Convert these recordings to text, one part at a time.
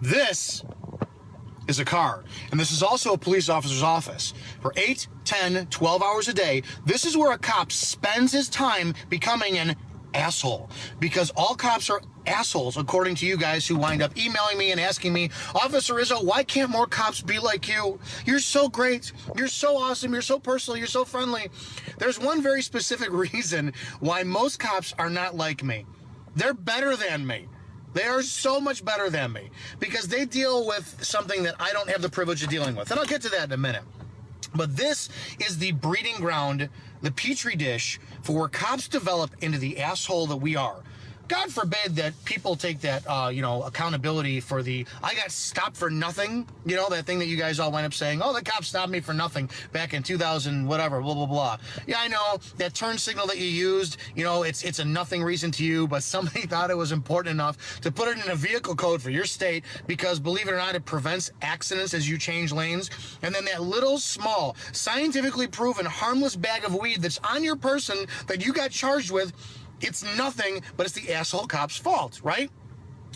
This is a car. And this is also a police officer's office. For 8, 10, 12 hours a day, this is where a cop spends his time becoming an asshole. Because all cops are assholes, according to you guys who wind up emailing me and asking me, Officer Izzo, why can't more cops be like you? You're so great. You're so awesome. You're so personal. You're so friendly. There's one very specific reason why most cops are not like me. They're better than me. They are so much better than me because they deal with something that I don't have the privilege of dealing with. And I'll get to that in a minute. But this is the breeding ground, the petri dish for where cops develop into the asshole that we are. God forbid that people take that, accountability for the, I got stopped for nothing, that thing that you guys all wind up saying, oh, the cop stopped me for nothing back in 2000, whatever, blah, blah, blah. Yeah, I know, that turn signal that you used, it's a nothing reason to you, but somebody thought it was important enough to put it in a vehicle code for your state because, believe it or not, it prevents accidents as you change lanes. And then that little small, scientifically proven, harmless bag of weed that's on your person that you got charged with, it's nothing, but it's the asshole cop's fault, right?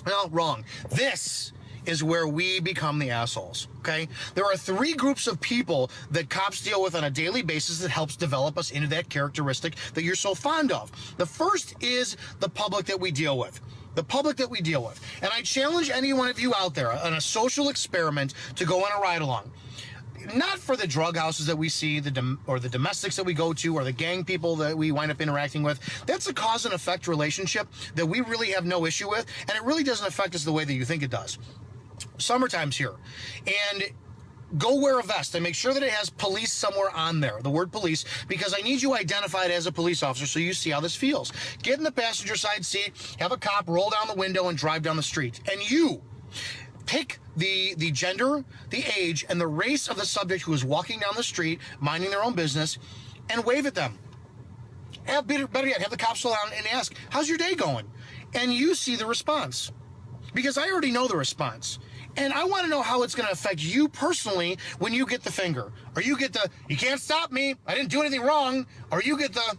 No, wrong. This is where we become the assholes, okay? There are 3 groups of people that cops deal with on a daily basis that helps develop us into that characteristic that you're so fond of. The first is the public that we deal with. The public that we deal with. And I challenge any one of you out there on a social experiment to go on a ride-along. Not for the drug houses that we see, or the domestics that we go to, or the gang people that we wind up interacting with. That's a cause and effect relationship that we really have no issue with, and it really doesn't affect us the way that you think it does. Summertime's here, and go wear a vest and make sure that it has police somewhere on there, the word police, because I need you identified as a police officer so you see how this feels. Get in the passenger side seat, have a cop roll down the window and drive down the street, and you pick the gender, the age, and the race of the subject who is walking down the street, minding their own business, and wave at them. Better yet, have the cops slow down and ask, how's your day going? And you see the response. Because I already know the response. And I want to know how it's going to affect you personally when you get the finger. Or you get the, you can't stop me, I didn't do anything wrong. Or you get the,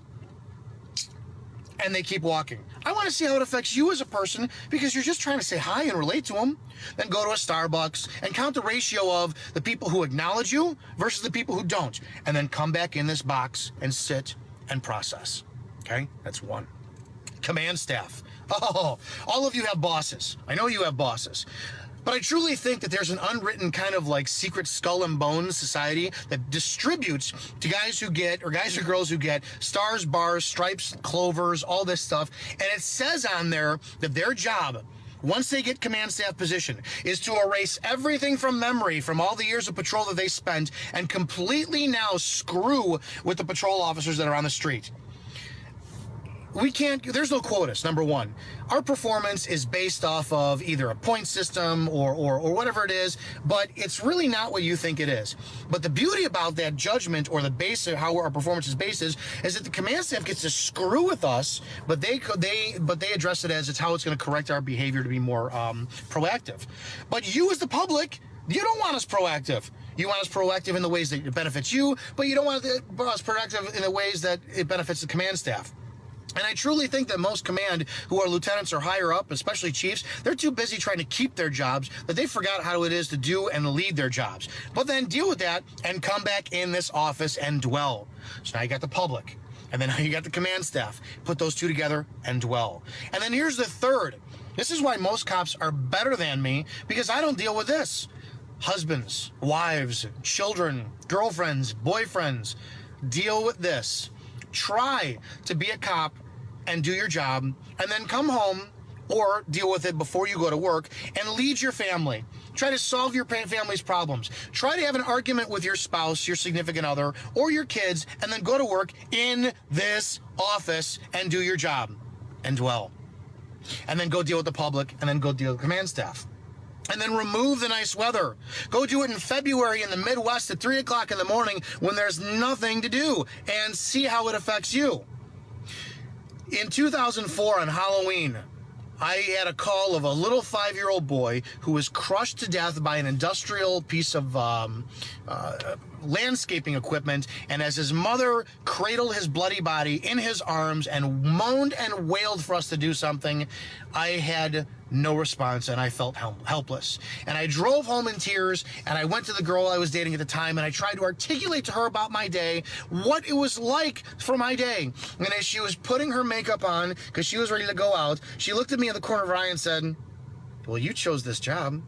and they keep walking. I want to see how it affects you as a person because you're just trying to say hi and relate to them. Then go to a Starbucks and count the ratio of the people who acknowledge you versus the people who don't. And then come back in this box and sit and process. Okay? That's 1. Command staff. Oh, all of you have bosses. I know you have bosses. But I truly think that there's an unwritten kind of like secret skull and bones society that distributes to guys who get, or guys or girls who get stars, bars, stripes, clovers, all this stuff. And it says on there that their job, once they get command staff position, is to erase everything from memory from all the years of patrol that they spent and completely now screw with the patrol officers that are on the street. We can't, there's no quotas, number 1. Our performance is based off of either a point system or whatever it is, but it's really not what you think it is. But the beauty about that judgment or the base of how our performance is based is that the command staff gets to screw with us, but they address it as it's how it's going to correct our behavior to be more proactive. But you as the public, you don't want us proactive. You want us proactive in the ways that it benefits you, but you don't want us proactive in the ways that it benefits the command staff. And I truly think that most command who are lieutenants or higher up, especially chiefs, they're too busy trying to keep their jobs that they forgot how it is to do and lead their jobs. But then deal with that and come back in this office and dwell. So now you got the public, and then now you got the command staff. Put those 2 together and dwell. And then here's the third. This is why most cops are better than me, because I don't deal with this. Husbands, wives, children, girlfriends, boyfriends, deal with this. Try to be a cop and do your job, and then come home or deal with it before you go to work and lead your family. Try to solve your family's problems. Try to have an argument with your spouse, your significant other, or your kids, and then go to work in this office and do your job and dwell. And then go deal with the public, and then go deal with the command staff. And then remove the nice weather. Go do it in February in the Midwest at 3 o'clock in the morning when there's nothing to do, and see how it affects you. In 2004 on Halloween, I had a call of a little 5-year-old boy who was crushed to death by an industrial piece of landscaping equipment, and as his mother cradled his bloody body in his arms and moaned and wailed for us to do something, I had No response, and I felt helpless. And I drove home in tears, and I went to the girl I was dating at the time, and I tried to articulate to her about my day, what it was like for my day. And as she was putting her makeup on, because she was ready to go out, she looked at me in the corner of her eye and said, well, you chose this job. And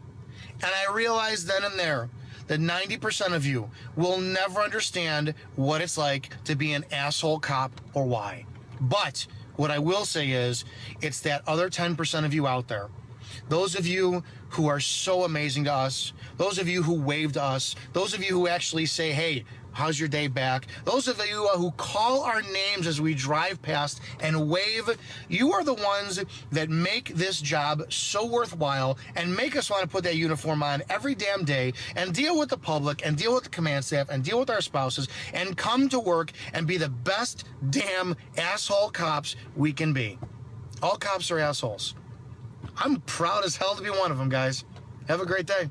I realized then and there that 90% of you will never understand what it's like to be an asshole cop or why. But what I will say is, it's that other 10% of you out there. Those of you who are so amazing to us, those of you who wave to us, those of you who actually say, hey, how's your day back? Those of you who call our names as we drive past and wave, you are the ones that make this job so worthwhile and make us want to put that uniform on every damn day and deal with the public and deal with the command staff and deal with our spouses and come to work and be the best damn asshole cops we can be. All cops are assholes. I'm proud as hell to be one of them, guys. Have a great day.